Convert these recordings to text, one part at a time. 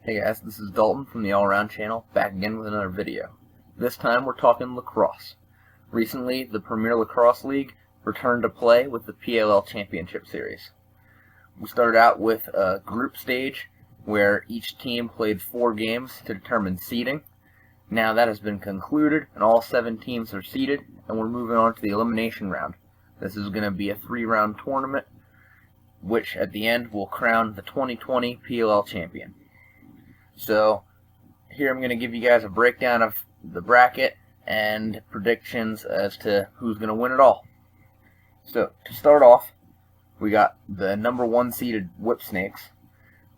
Hey guys, this is Dalton from the All Around channel, back again with another video. This time we're talking lacrosse. Recently, the Premier Lacrosse League returned to play with the PLL Championship Series. We started out with a group stage where each team played 4 games to determine seeding. Now that has been concluded and all 7 teams are seeded, and we're moving on to the elimination round. This is going to be a 3-round tournament, which at the end will crown the 2020 PLL champion. So here I'm going to give you guys a breakdown of the bracket and predictions as to who's going to win it all. So to start off, we got the number 1 seeded Whipsnakes.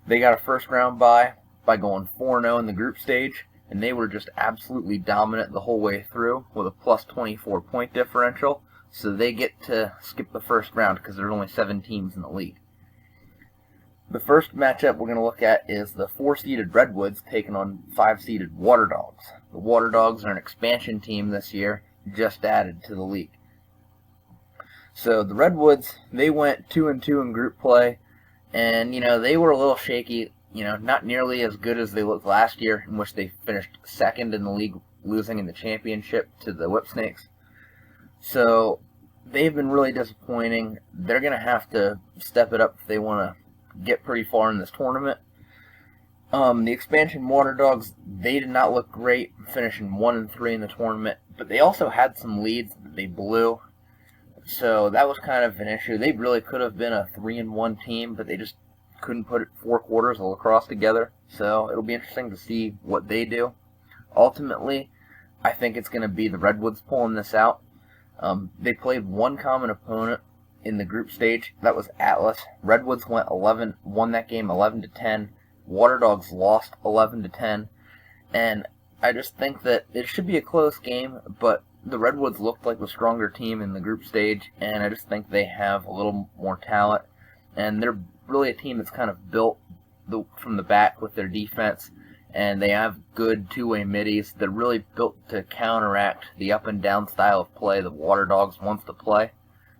They got a first round bye by going 4-0 in the group stage, and they were just absolutely dominant the whole way through with a plus 24 point differential. So they get to skip the first round because there's only 7 teams in the league. The first matchup we're going to look at is the 4-seeded Redwoods taking on 5-seeded Water Dogs. The Water Dogs are an expansion team this year, just added to the league. So the Redwoods, they went 2-2 in group play, and they were a little shaky, not nearly as good as they looked last year, in which they finished second in the league, losing in the championship to the Whipsnakes. So they've been really disappointing. They're going to have to step it up if they want to get pretty far in this tournament. The expansion Water Dogs, they did not look great, finishing 1-3 in the tournament, but they also had some leads that they blew, so that was kind of an issue. They really could have been a 3-1 team, but they just couldn't put 4 quarters of lacrosse together, so it'll be interesting to see what they do. Ultimately, I think it's going to be the Redwoods pulling this out. They played one common opponent in the group stage. That was Atlas. Redwoods won that game 11-10. Water Dogs lost 11-10. And I just think that it should be a close game, but the Redwoods looked like the stronger team in the group stage, and I just think they have a little more talent. And they're really a team that's kind of built from the back with their defense, and they have good two-way middies. They're really built to counteract the up-and-down style of play the Water Dogs wants to play.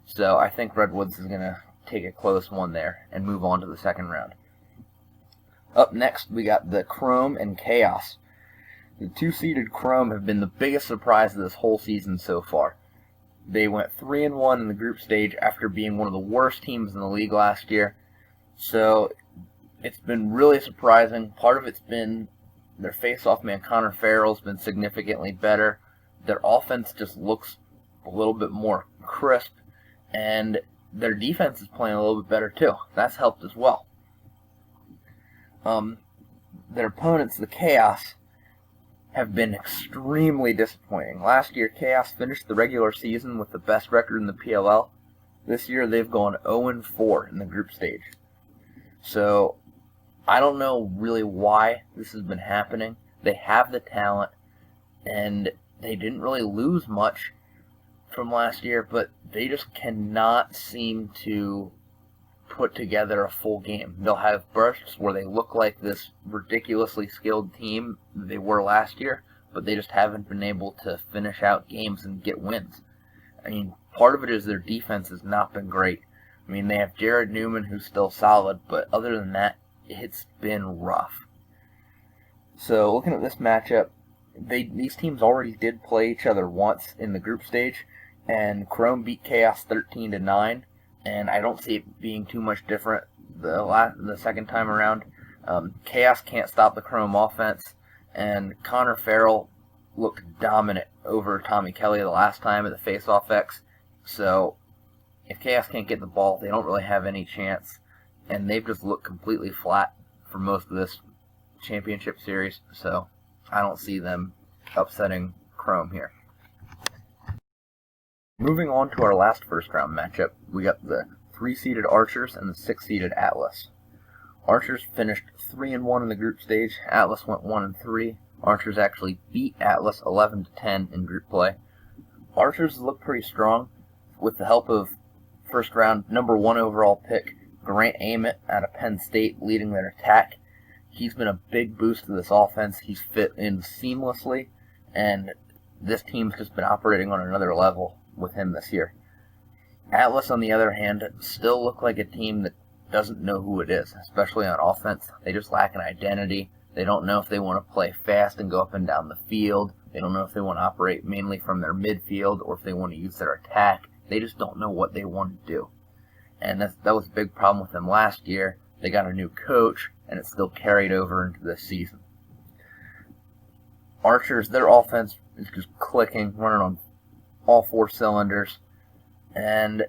So I think Redwoods is going to take a close one there and move on to the second round. Up next, we got the Chrome and Chaos. The 2-seeded Chrome have been the biggest surprise of this whole season so far. They went 3-1 in the group stage after being one of the worst teams in the league last year. So it's been really surprising. Part of it's been their face-off man Connor Farrell's been significantly better. Their offense just looks a little bit more crisp, and their defense is playing a little bit better too. That's helped as well. Their opponents, the Chaos, have been extremely disappointing. Last year, Chaos finished the regular season with the best record in the PLL. This year, they've gone 0-4 in the group stage. So I don't know really why this has been happening. They have the talent, and they didn't really lose much from last year, but they just cannot seem to put together a full game. They'll have bursts where they look like this ridiculously skilled team they were last year, but they just haven't been able to finish out games and get wins. I mean, part of it is their defense has not been great. I mean, they have Jared Newman, who's still solid, but other than that, it's been rough. So looking at this matchup, these teams already did play each other once in the group stage, and Chrome beat Chaos 13-9, and I don't see it being too much different the second time around. Chaos can't stop the Chrome offense, and Connor Farrell looked dominant over Tommy Kelly the last time at the face-off X. So if Chaos can't get the ball, they don't really have any chance, and they've just looked completely flat for most of this championship series, so I don't see them upsetting Chrome here. Moving on to our last first-round matchup, we got the 3-seeded Archers and the 6-seeded Atlas. Archers finished 3-1 in the group stage. Atlas went 1-3. Archers actually beat Atlas 11-10 in group play. Archers look pretty strong with the help of first-round number 1 overall pick Grant Ament out of Penn State leading their attack. He's been a big boost to this offense. He's fit in seamlessly, and this team's just been operating on another level with him this year. Atlas, on the other hand, still look like a team that doesn't know who it is, especially on offense. They just lack an identity. They don't know if they want to play fast and go up and down the field. They don't know if they want to operate mainly from their midfield or if they want to use their attack. They just don't know what they want to do. And that was a big problem with them last year. They got a new coach, and it still carried over into this season. Archers, their offense is just clicking, running on all 4 cylinders. And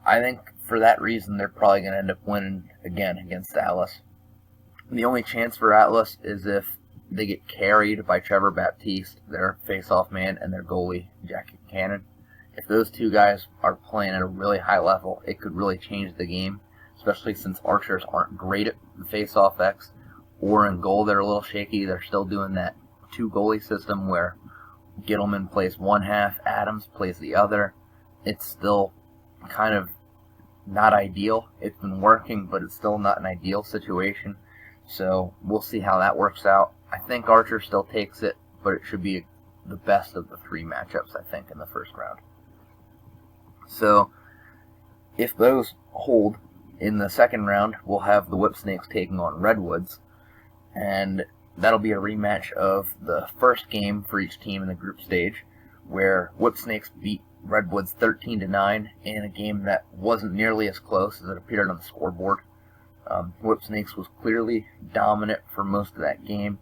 I think for that reason, they're probably going to end up winning again against Atlas. The only chance for Atlas is if they get carried by Trevor Baptiste, their face-off man, and their goalie, Jackie Cannon. If those 2 guys are playing at a really high level, it could really change the game, especially since Archers aren't great at the face-off X, or in goal they're a little shaky. They're still doing that 2-goalie system where Gittleman plays one half, Adams plays the other. It's still kind of not ideal. It's been working, but it's still not an ideal situation. So we'll see how that works out. I think Archer still takes it, but it should be the best of the 3 matchups, I think, in the first round. So if those hold in the second round, we'll have the Whipsnakes taking on Redwoods, and that'll be a rematch of the first game for each team in the group stage, where Whipsnakes beat Redwoods 13-9 in a game that wasn't nearly as close as it appeared on the scoreboard. Whipsnakes was clearly dominant for most of that game,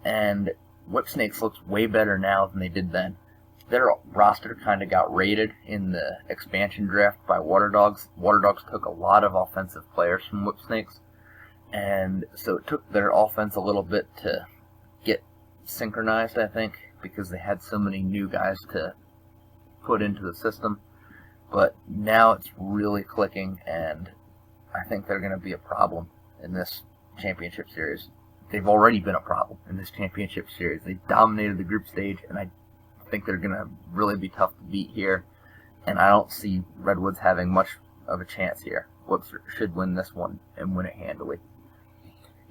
and Whipsnakes looks way better now than they did then. Their roster kind of got raided in the expansion draft by Water Dogs. Water Dogs took a lot of offensive players from Whipsnakes, and so it took their offense a little bit to get synchronized, I think, because they had so many new guys to put into the system. But now it's really clicking, and I think they're going to be a problem in this championship series. They've already been a problem in this championship series. They dominated the group stage, and I think they're going to really be tough to beat here. And I don't see Redwoods having much of a chance here. Whoops should win this one and win it handily.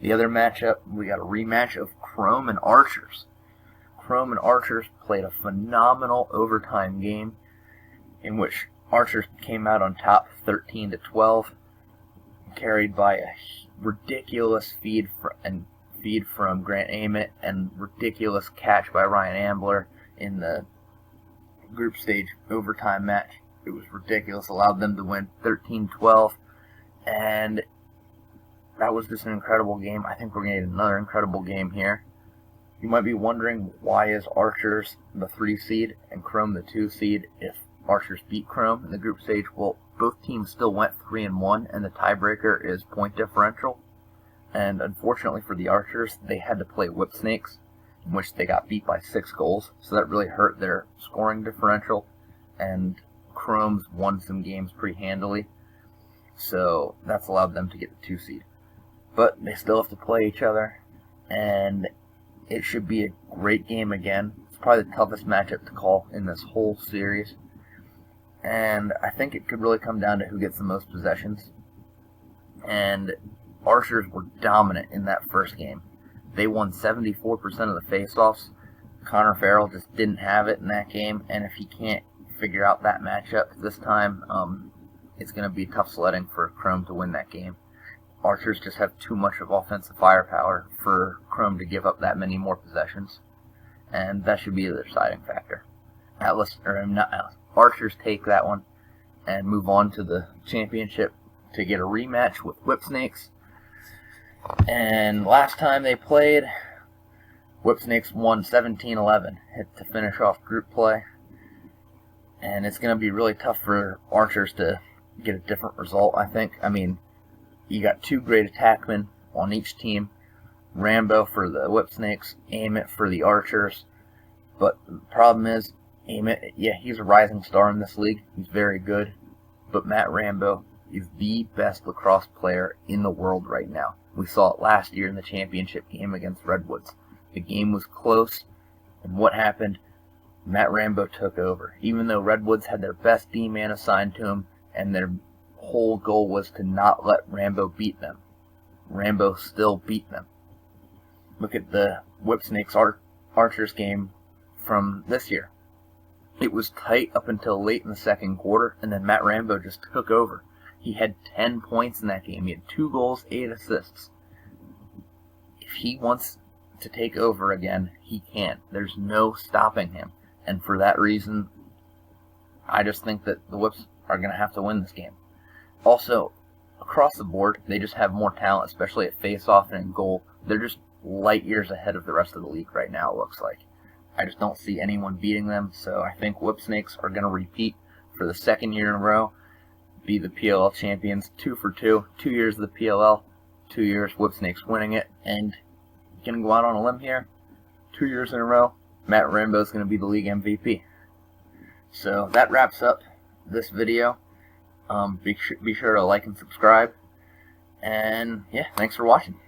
The other matchup, we got a rematch of Chrome and Archers. Chrome and Archers played a phenomenal overtime game in which Archers came out on top 13-12, carried by a ridiculous feed from Grant Ament and ridiculous catch by Ryan Ambler in the group stage overtime match. It was ridiculous, allowed them to win 13-12, and that was just an incredible game. I think we're going to get another incredible game here. You might be wondering, why is Archers the 3 seed and Chrome the 2 seed if Archers beat Chrome in the group stage? Well, both teams still went 3-1, and the tiebreaker is point differential. And unfortunately for the Archers, they had to play Whipsnakes, in which they got beat by 6 goals, so that really hurt their scoring differential, and Chrome's won some games pretty handily, so that's allowed them to get the 2 seed. But they still have to play each other, and it should be a great game again. It's probably the toughest matchup to call in this whole series, and I think it could really come down to who gets the most possessions. And Archers were dominant in that first game. They won 74% of the faceoffs. Connor Farrell just didn't have it in that game, and if he can't figure out that matchup this time, it's going to be tough sledding for Chrome to win that game. Archers just have too much of offensive firepower for Chrome to give up that many more possessions, and that should be the deciding factor. Archers take that one and move on to the championship to get a rematch with Whipsnakes. And last time they played, Whipsnakes won 17-11 to finish off group play. And it's going to be really tough for Archers to get a different result, I think. I mean, you got 2 great attackmen on each team. Rambo for the Whipsnakes, Ament for the Archers. But the problem is, Ament, yeah, he's a rising star in this league. He's very good. But Matt Rambo is the best lacrosse player in the world right now. We saw it last year in the championship game against Redwoods. The game was close, and what happened? Matt Rambo took over. Even though Redwoods had their best D-man assigned to him, and their whole goal was to not let Rambo beat them, Rambo still beat them. Look at the Whipsnakes Archers game from this year. It was tight up until late in the second quarter, and then Matt Rambo just took over. He had 10 points in that game. He had 2 goals, 8 assists. If he wants to take over again, he can. There's no stopping him. And for that reason, I just think that the Whips are going to have to win this game. Also, across the board, they just have more talent, especially at face-off and in goal. They're just light years ahead of the rest of the league right now, it looks like. I just don't see anyone beating them, so I think Whip Snakes are going to repeat for the second year in a row, be the PLL champions, 2 for 2, 2 years of the PLL, 2 years Whip Snakes winning it, and going to go out on a limb here, 2 years in a row, Matt Rambo is going to be the league MVP. So that wraps up this video. Be sure to like and subscribe, and yeah, thanks for watching.